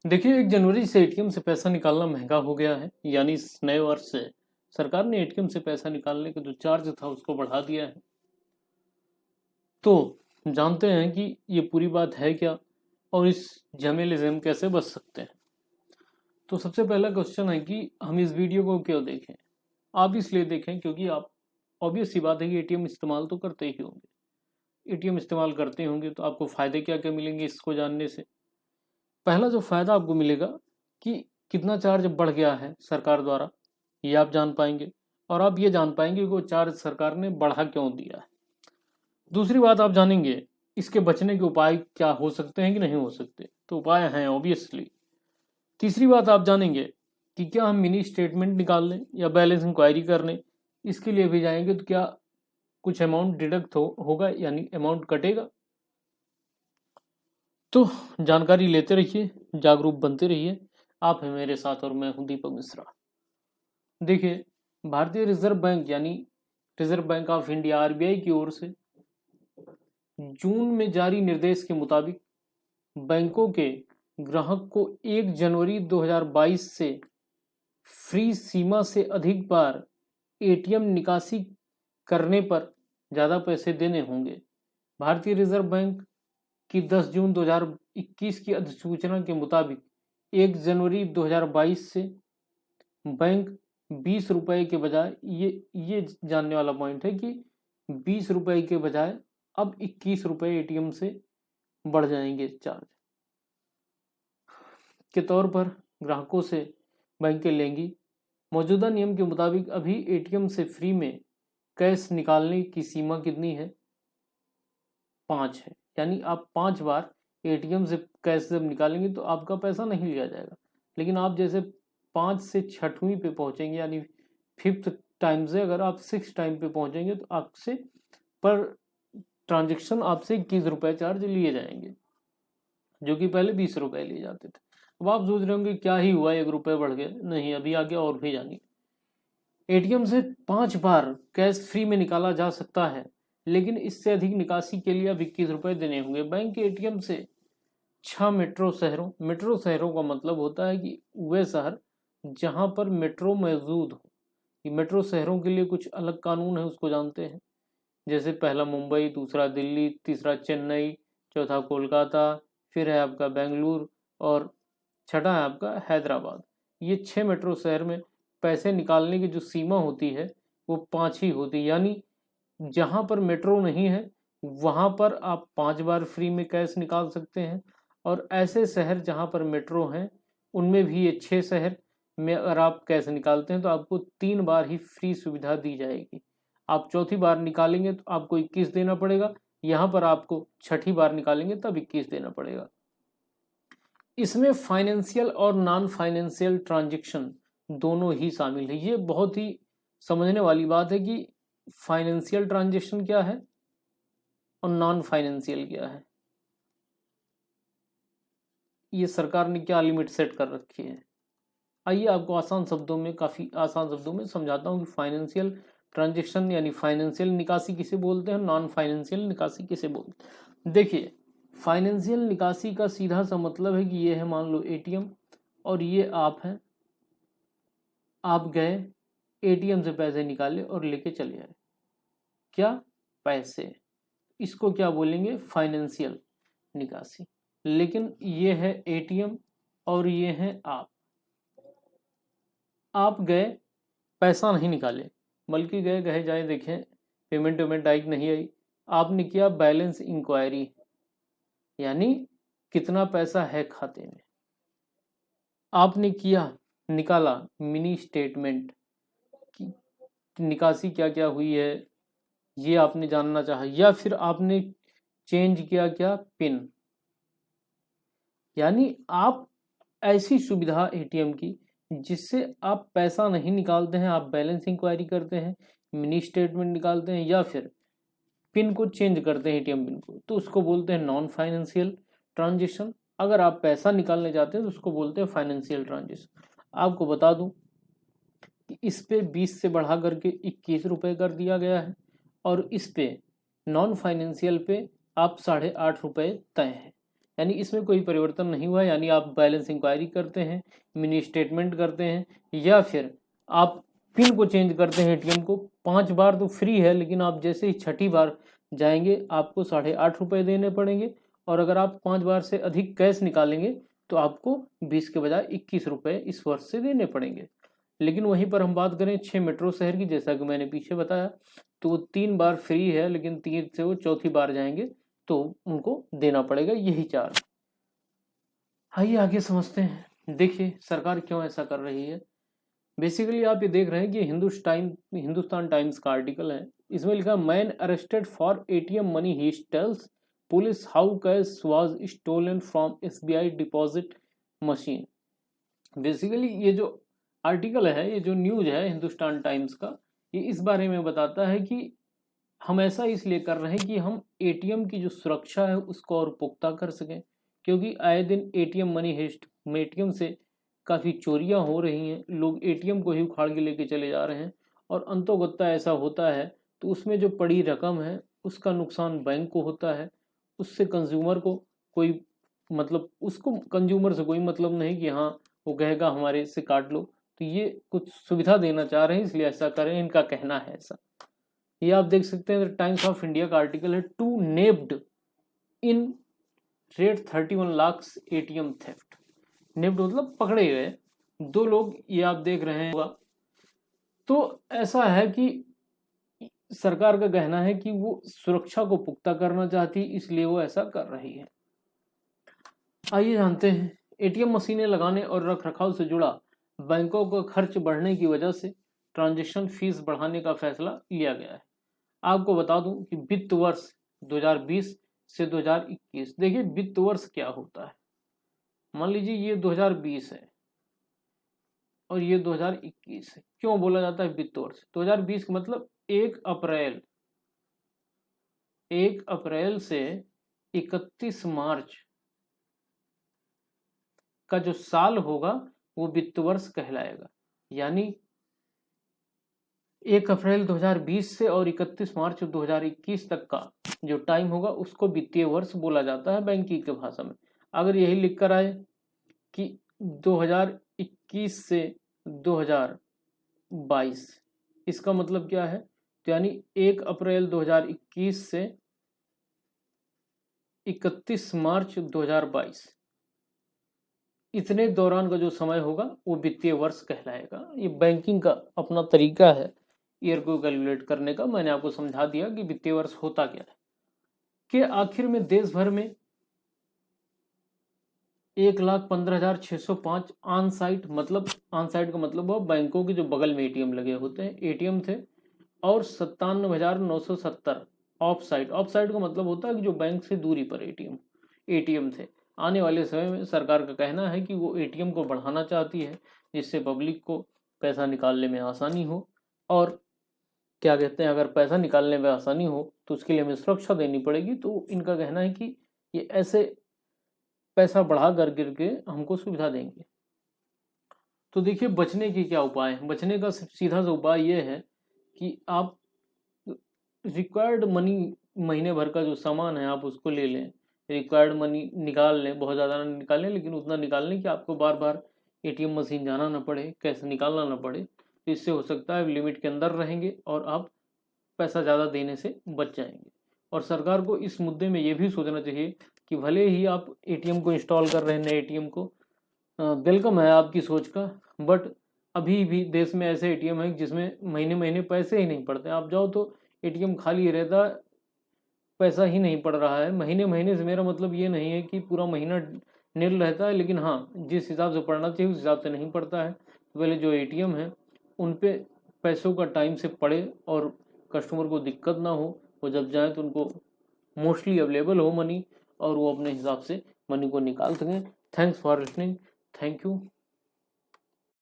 देखिए 1 जनवरी से एटीएम से पैसा निकालना महंगा हो गया है। यानी इस नए वर्ष से सरकार ने एटीएम से पैसा निकालने का जो चार्ज था उसको बढ़ा दिया है। तो जानते हैं कि ये पूरी बात है क्या और इस झमेले से हम कैसे बच सकते हैं। तो सबसे पहला क्वेश्चन है कि हम इस वीडियो को क्यों देखें। आप इसलिए देखें क्योंकि आप ऑब्वियस सी बात है कि एटीएम इस्तेमाल तो करते ही होंगे। एटीएम इस्तेमाल करते होंगे तो आपको फ़ायदे क्या क्या मिलेंगे इसको जानने से। पहला जो फ़ायदा आपको मिलेगा कि कितना चार्ज बढ़ गया है सरकार द्वारा, ये आप जान पाएंगे। और आप ये जान पाएंगे कि वो चार्ज सरकार ने बढ़ा क्यों दिया है। दूसरी बात आप जानेंगे इसके बचने के उपाय क्या हो सकते हैं कि नहीं हो सकते। तो उपाय हैं ऑब्वियसली। तीसरी बात आप जानेंगे कि क्या हम मिनी स्टेटमेंट निकाल लें या बैलेंस इंक्वायरी कर लें। इसके लिए भी जाएंगे तो क्या कुछ अमाउंट डिडक्ट होगा यानी अमाउंट कटेगा। तो जानकारी लेते रहिए, जागरूक बनते रहिए। आप हैं मेरे साथ और मैं हूं दीपक मिश्रा। देखिए भारतीय रिजर्व बैंक यानी reserve bank of India RBI की ओर से जून में जारी निर्देश के मुताबिक बैंकों के ग्राहक को 1 जनवरी 2022 से फ्री सीमा से अधिक बार एटीएम निकासी करने पर ज़्यादा पैसे देने होंगे। भारतीय रिजर्व बैंक की 10 जून 2021 की अधिसूचना के मुताबिक 1 जनवरी 2022 से बैंक 20 रुपए के बजाय ये जानने वाला पॉइंट है कि 20 रुपए के बजाय अब 21 रुपए एटीएम से बढ़ जाएंगे चार्ज के तौर पर ग्राहकों से बैंकें लेंगी। मौजूदा नियम के मुताबिक अभी एटीएम से फ्री में कैश निकालने की सीमा कितनी है? 5 है। यानी आप 5 बार एटीएम से कैश जब निकालेंगे तो आपका पैसा नहीं लिया जाएगा। लेकिन आप जैसे 5 से 6वीं पे पहुंचेंगे यानी 5th टाइम से अगर आप 6 टाइम पे पहुंचेंगे तो आपसे पर ट्रांजेक्शन आपसे 21 रुपए चार्ज लिए जाएंगे, जो कि पहले 20 रुपए लिए जाते थे। अब आप सोच रहे होंगे क्या ही हुआ, 1 रुपए बढ़ गए। नहीं, अभी आगे और भी जानिए। एटीएम से 5 बार कैश फ्री में निकाला जा सकता है, लेकिन इससे अधिक निकासी के लिए अब 21 रुपए देने होंगे। बैंक के एटीएम से 6 मेट्रो शहरों का मतलब होता है कि वे शहर जहां पर मेट्रो मौजूद हो। ये मेट्रो शहरों के लिए कुछ अलग कानून है, उसको जानते हैं। जैसे पहला मुंबई, दूसरा दिल्ली, तीसरा चेन्नई, चौथा कोलकाता, फिर है आपका बेंगलुरु और छठा है आपका हैदराबाद। ये 6 मेट्रो शहर में पैसे निकालने की जो सीमा होती है वो 5 ही होती है। यानी जहां पर मेट्रो नहीं है वहां पर आप 5 बार फ्री में कैश निकाल सकते हैं। और ऐसे शहर जहां पर मेट्रो हैं उनमें भी ये 6 शहर में अगर आप कैश निकालते हैं तो आपको 3 बार ही फ्री सुविधा दी जाएगी। आप चौथी बार निकालेंगे तो आपको 21 देना पड़ेगा। यहाँ पर आपको छठी बार निकालेंगे तब 21 देना पड़ेगा। इसमें फाइनेंशियल और नॉन फाइनेंशियल ट्रांजेक्शन दोनों ही शामिल है। ये बहुत ही समझने वाली बात है कि फाइनेंशियल ट्रांजेक्शन क्या है और नॉन फाइनेंशियल क्या है। ये सरकार ने क्या लिमिट सेट कर रखी है। आइए आपको आसान शब्दों में, काफ़ी आसान शब्दों में समझाता हूँ कि फाइनेंशियल ट्रांजेक्शन यानी फाइनेंशियल निकासी किसे बोलते हैं, नॉन फाइनेंशियल निकासी किसे बोलते हैं। देखिए फाइनेंशियल निकासी का सीधा सा मतलब है कि ये है, मान लो एटीएम और ये आप हैं, आप गए एटीएम से पैसे निकाले और लेके चले आए। क्या? पैसे। इसको क्या बोलेंगे? फाइनेंशियल निकासी। लेकिन ये है एटीएम और ये है आप गए, पैसा नहीं निकाले बल्कि गए गए जाए देखें पेमेंट आई नहीं आई। आपने किया बैलेंस इंक्वायरी, यानी कितना पैसा है खाते में। आपने किया, निकाला मिनी स्टेटमेंट की निकासी क्या क्या हुई है ये आपने जानना चाहा। या फिर आपने चेंज किया क्या? पिन। यानी आप ऐसी सुविधा एटीएम की जिससे आप पैसा नहीं निकालते हैं, आप बैलेंस इंक्वायरी करते हैं, मिनी स्टेटमेंट निकालते हैं या फिर पिन को चेंज करते हैं एटीएम पिन को, तो उसको बोलते हैं नॉन फाइनेंशियल ट्रांजेक्शन। अगर आप पैसा निकालने जाते हैं तो उसको बोलते हैं फाइनेंशियल ट्रांजेक्शन। आपको बता दूं कि इस पे 20 से बढ़ा करके 21 रुपए कर दिया गया है और इस पे नॉन फाइनेंशियल पे आप 8.5 रुपए तय है। यानी इसमें कोई परिवर्तन नहीं हुआ। यानी आप बैलेंस इंक्वायरी करते हैं, मिनी स्टेटमेंट करते हैं, या फिर आप पिन को चेंज करते हैं एटीएम को, 5 बार तो फ्री है, लेकिन आप जैसे ही छठी बार जाएंगे आपको 8.5 रुपये देने पड़ेंगे। और अगर आप 5 बार से अधिक कैश निकालेंगे तो आपको 20 के बजाय 21 रुपये इस वर्ष से देने पड़ेंगे। लेकिन वहीं पर हम बात करें 6 मेट्रो शहर की, जैसा कि मैंने पीछे बताया, तो वो 3 बार फ्री है, लेकिन 3 से वो चौथी बार जाएंगे तो उनको देना पड़ेगा यही चार्ज। आइए आगे समझते हैं। देखिए सरकार क्यों ऐसा कर रही है। बेसिकली आप ये देख रहे हैं कि हिंदुस्तान टाइम्स का आर्टिकल है। इसमें लिखा man arrested for ATM money he tells police how cash was stolen from SBI deposit machine. Basically ये जो आर्टिकल है, ये जो न्यूज है हिंदुस्तान टाइम्स का, ये इस बारे में बताता है कि हम ऐसा इसलिए कर रहे हैं कि हम एटीएम की जो सुरक्षा है उसको और पुख्ता कर सकें, क्योंकि आए दिन एटीएम मनी हेस्ट में एटीएम से काफ़ी चोरियां हो रही हैं। लोग एटीएम को ही उखाड़ के लेके चले जा रहे हैं और अंतोगत्ता ऐसा होता है तो उसमें जो पड़ी रकम है उसका नुकसान बैंक को होता है, उससे कंज्यूमर को कोई मतलब, उसको कंज्यूमर से कोई मतलब नहीं कि हाँ वो कहेगा हमारे से काट लो। तो ये कुछ सुविधा देना चाह रहे हैं इसलिए ऐसा करें, इनका कहना है ऐसा। ये आप देख सकते हैं टाइम्स ऑफ इंडिया का आर्टिकल है, 2 नेब्ड इन रेट 31 लाख एटीएम थेफ्ट। नेब्ड मतलब पकड़े गए 2 लोग, ये आप देख रहे हैं। तो ऐसा है कि सरकार का कहना है कि वो सुरक्षा को पुख्ता करना चाहती, इसलिए वो ऐसा कर रही है। आइए जानते हैं। एटीएम मशीनें लगाने और रखरखाव से जुड़ा बैंकों का खर्च बढ़ने की वजह से ट्रांजैक्शन फीस बढ़ाने का फैसला लिया गया है। आपको बता दूं कि वित्त वर्ष 2020 से 2021, देखिए वित्त वर्ष क्या होता है। मान लीजिए ये 2020 है और ये 2021 है। क्यों बोला जाता है वित्त वर्ष? 2020 का मतलब 1 अप्रैल से 31 मार्च का जो साल होगा वो वित्त वर्ष कहलाएगा। यानी 1 अप्रैल 2020 से और 31 मार्च 2021 तक का जो टाइम होगा उसको वित्तीय वर्ष बोला जाता है बैंकिंग के भाषा में। अगर यही लिख कर आए कि 2021 से 2022, इसका मतलब क्या है? तो यानी 1 अप्रैल 2021 से 31 मार्च 2022, इतने दौरान का जो समय होगा वो वित्तीय वर्ष कहलाएगा। ये बैंकिंग का अपना तरीका है ईयर को कैलकुलेट करने का। मैंने आपको समझा दिया कि वित्तीय वर्ष होता क्या है। कि आखिर में देश भर में 1,15,605 ऑन साइट, मतलब ऑन साइट का मतलब वो बैंकों के जो बगल में एटीएम लगे होते हैं एटीएम थे, और 97,970 ऑफ साइट। ऑफ साइट का मतलब होता है कि जो बैंक से दूरी पर एटीएम थे। आने वाले समय में सरकार का कहना है कि वो एटीएम को बढ़ाना चाहती है जिससे पब्लिक को पैसा निकालने में आसानी हो। और क्या कहते हैं, अगर पैसा निकालने में आसानी हो तो उसके लिए हमें सुरक्षा देनी पड़ेगी। तो इनका कहना है कि ये ऐसे पैसा बढ़ा करके हमको सुविधा देंगे। तो देखिए बचने के क्या उपाय हैं। बचने का सीधा सा उपाय ये है कि आप रिक्वायर्ड मनी, महीने भर का जो सामान है आप उसको ले लें। रिक्वायर्ड मनी निकाल लें, बहुत ज़्यादा ना निकालें लेकिन उतना निकाल लें कि आपको बार बार एटीएम मशीन जाना ना पड़े, कैश निकालना ना पड़े। तो इससे हो सकता है लिमिट के अंदर रहेंगे और आप पैसा ज़्यादा देने से बच जाएंगे। और सरकार को इस मुद्दे में ये भी सोचना चाहिए कि भले ही आप एटीएम को इंस्टॉल कर रहे हैं, नए एटीएम को, वेलकम है आपकी सोच का, बट अभी भी देश में ऐसे एटीएम है जिसमें महीने महीने पैसे ही नहीं पड़ते। आप जाओ तो एटीएम खाली रहता, पैसा ही नहीं पड़ रहा है। महीने महीने से मेरा मतलब ये नहीं है कि पूरा महीना नील रहता है, लेकिन हाँ जिस हिसाब से पड़ना चाहिए उस हिसाब से नहीं पड़ता है। तो पहले जो एटीएम है उन पे पैसों का टाइम से पड़े और कस्टमर को दिक्कत ना हो। वो जब जाए तो उनको मोस्टली अवेलेबल हो मनी और वो अपने हिसाब से मनी को निकाल सकें। Thanks for listening. Thank you.